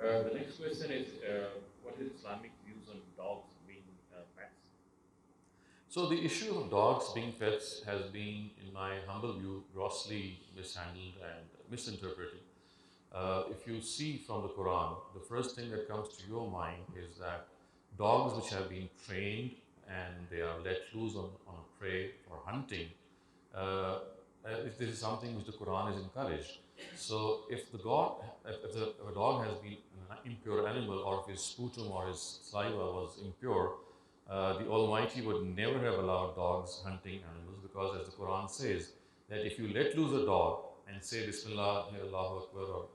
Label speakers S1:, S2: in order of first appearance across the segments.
S1: The next question is, what is Islamic views on dogs being pets?
S2: So the issue of dogs being pets has been, in my humble view, grossly mishandled and misinterpreted. If you see from the Quran, the first thing that comes to your mind is that dogs which have been trained and they are let loose on a prey for hunting, uh, if this is something which the Quran is encouraged. So if a dog has been an impure animal, or if his sputum or his saliva was impure, the Almighty would never have allowed dogs hunting animals, because as the Quran says, that if you let loose a dog and say Bismillah, Allahu Akbar, or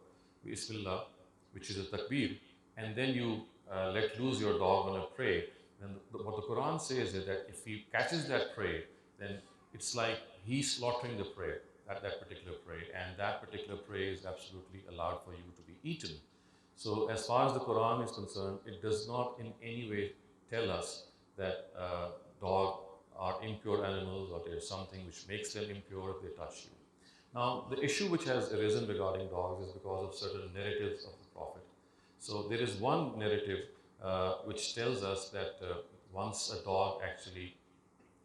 S2: Bismillah, which is a takbir, and then you let loose your dog on a prey, then what the Quran says is that if he catches that prey, then it's like he's slaughtering the prey, that particular prey, and that particular prey is absolutely allowed for you to be eaten. So as far as the Quran is concerned, it does not in any way tell us that dog are impure animals, or there's something which makes them impure if they touch you. Now, the issue which has arisen regarding dogs is because of certain narratives of the Prophet. So there is one narrative which tells us that once a dog actually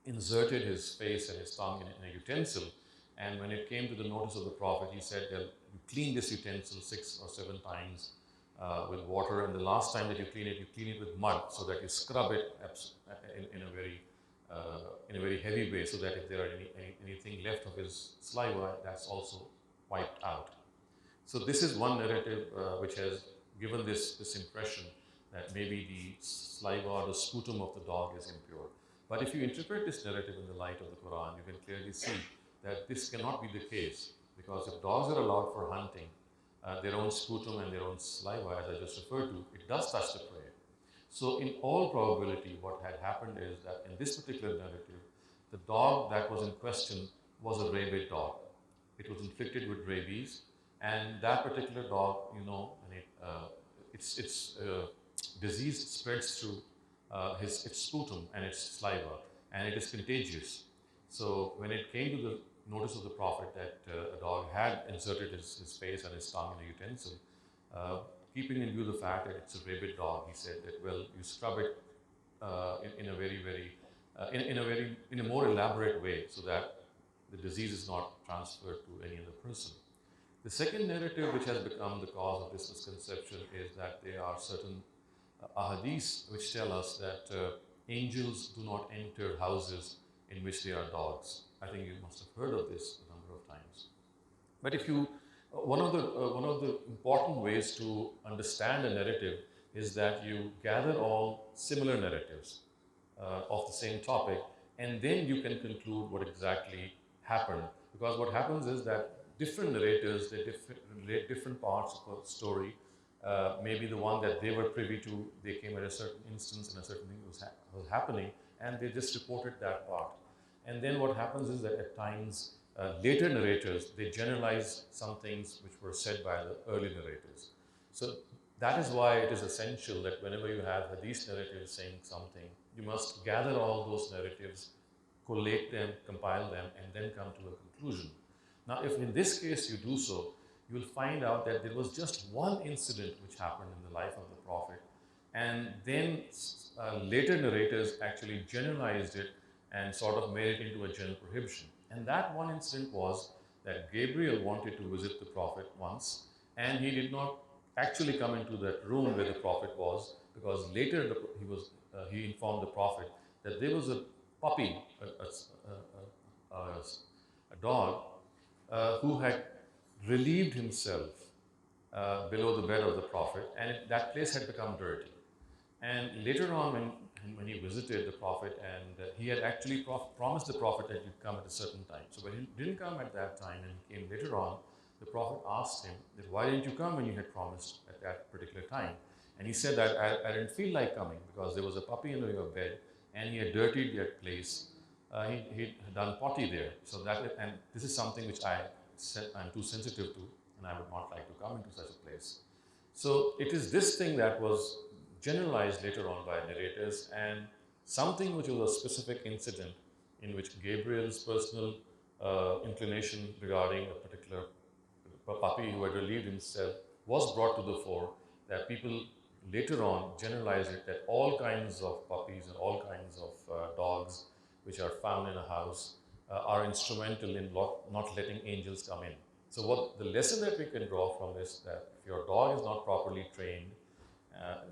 S2: inserted his face and his tongue in a utensil, and when it came to the notice of the Prophet, he said that you clean this utensil 6 or 7 times with water, and the last time that you clean it with mud, so that you scrub it in a very heavy way, so that if there are anything left of his saliva, that's also wiped out. So this is one narrative which has given this impression that maybe the saliva or the sputum of the dog is impure. But if you interpret this narrative in the light of the Quran, you can clearly see that this cannot be the case, because if dogs are allowed for hunting, their own sputum and their own saliva, as I just referred to, it does touch the prey. So in all probability, what had happened is that in this particular narrative, the dog that was in question was a rabid dog. It was inflicted with rabies, and that particular dog, and its disease spreads through its sputum and its saliva, and it is contagious. So when it came to the notice of the Prophet that a dog had inserted his face and his tongue in a utensil, keeping in view the fact that it's a rabid dog, he said that, well, you scrub it in a more elaborate way, so that the disease is not transferred to any other person. The second narrative which has become the cause of this misconception is that there are certain ahadiths which tell us that angels do not enter houses in which there are dogs. I think you must have heard of this a number of times. But if you, one of the important ways to understand a narrative is that you gather all similar narratives of the same topic, and then you can conclude what exactly happened. Because what happens is that different narrators, they relate different parts of a story. Maybe the one that they were privy to, they came at a certain instance and a certain thing was happening, and they just reported that part. And then what happens is that at times, later narrators, they generalize some things which were said by the early narrators. So that is why it is essential that whenever you have hadith narratives saying something, you must gather all those narratives, collate them, compile them, and then come to a conclusion. Now, if in this case you do so, you will find out that there was just one incident which happened in the life of the Prophet, and then later narrators actually generalized it and sort of made it into a general prohibition. And that one incident was that Gabriel wanted to visit the Prophet once, and he did not actually come into that room where the Prophet was, because later he informed the Prophet that there was a puppy, a dog, who had relieved himself below the bed of the Prophet, and that place had become dirty. And later on, when he visited the Prophet, and he had actually promised the Prophet that he'd come at a certain time. So when he didn't come at that time and he came later on, the Prophet asked him that, why didn't you come when you had promised at that particular time? And he said that I didn't feel like coming because there was a puppy under your bed and he had dirtied that place. He had done potty there. So and this is something which I'm too sensitive to, and I would not like to come into such a place. So it is this thing that was generalized later on by narrators, and something which was a specific incident in which Gabriel's personal inclination regarding a particular puppy who had relieved himself was brought to the fore, that people later on generalize it that all kinds of puppies and all kinds of dogs which are found in a house are instrumental in not letting angels come in. So what the lesson that we can draw from this, that if your dog is not properly trained,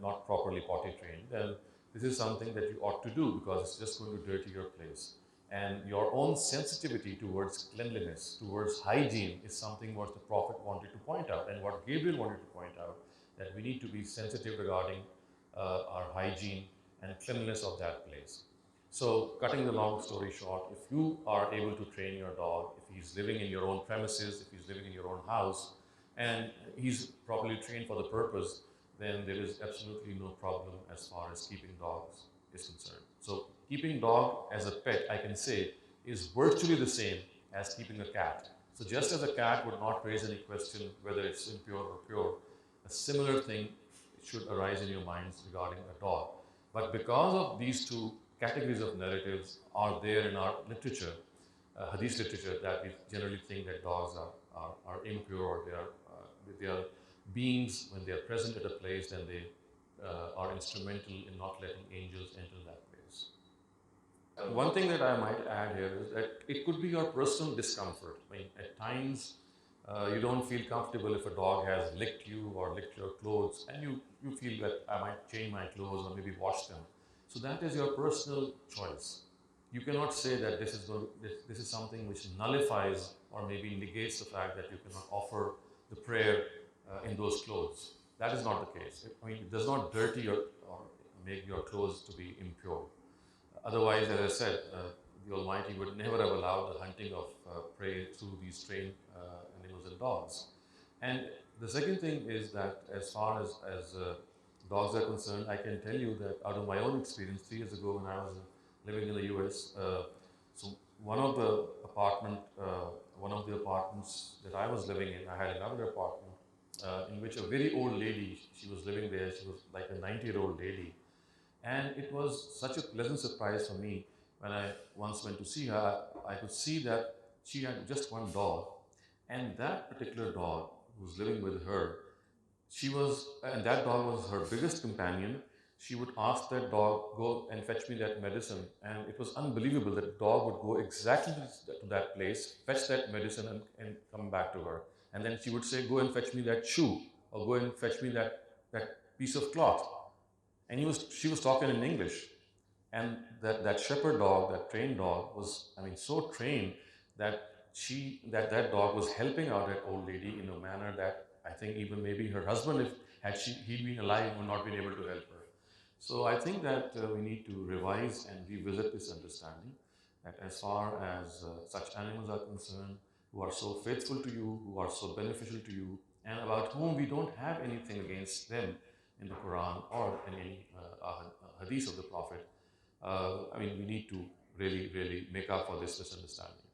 S2: not properly potty trained, then this is something that you ought to do, because it's just going to dirty your place. And your own sensitivity towards cleanliness, towards hygiene, is something what the Prophet wanted to point out, and what Gabriel wanted to point out, that we need to be sensitive regarding our hygiene and cleanliness of that place. So, cutting the long story short, if you are able to train your dog, if he's living in your own premises, if he's living in your own house, and he's properly trained for the purpose, then there is absolutely no problem as far as keeping dogs is concerned. So, keeping dog as a pet, I can say, is virtually the same as keeping a cat. So, just as a cat would not raise any question whether it's impure or pure, a similar thing should arise in your minds regarding a dog. But because of these two categories of narratives are there in our literature, hadith literature, that we generally think that dogs are impure, or they are beings, when they are present at a place, then they are instrumental in not letting angels enter that place. One thing that I might add here is that it could be your personal discomfort. I mean, at times you don't feel comfortable if a dog has licked you or licked your clothes, and you feel that I might change my clothes or maybe wash them. So that is your personal choice. You cannot say that this is something which nullifies or maybe negates the fact that you cannot offer the prayer in those clothes. That is not the case. I mean, it does not dirty or make your clothes to be impure. Otherwise, as I said, the Almighty would never have allowed the hunting of prey through these trained animals and dogs. And the second thing is that as far as dogs are concerned, I can tell you that out of my own experience, 3 years ago when I was living in the US, so one of the apartments that I was living in, I had another apartment in which a very old lady, she was living there. She was like a 90-year-old lady. And it was such a pleasant surprise for me when I once went to see her. I could see that she had just one dog, and that particular dog who was living with her, and that dog was her biggest companion. She would ask that dog, go and fetch me that medicine, and it was unbelievable that the dog would go exactly to that place, fetch that medicine, and come back to her. And then she would say, go and fetch me that shoe, or go and fetch me that piece of cloth. And she was talking in English. And that shepherd dog, that trained dog, was, I mean, so trained that that dog was helping out that old lady in a manner that I think even maybe her husband, if he'd been alive, would not been able to help her. So I think that we need to revise and revisit this understanding that as far as such animals are concerned, who are so faithful to you, who are so beneficial to you, and about whom we don't have anything against them in the Quran or in any hadith of the Prophet, I mean, we need to really, really make up for this misunderstanding.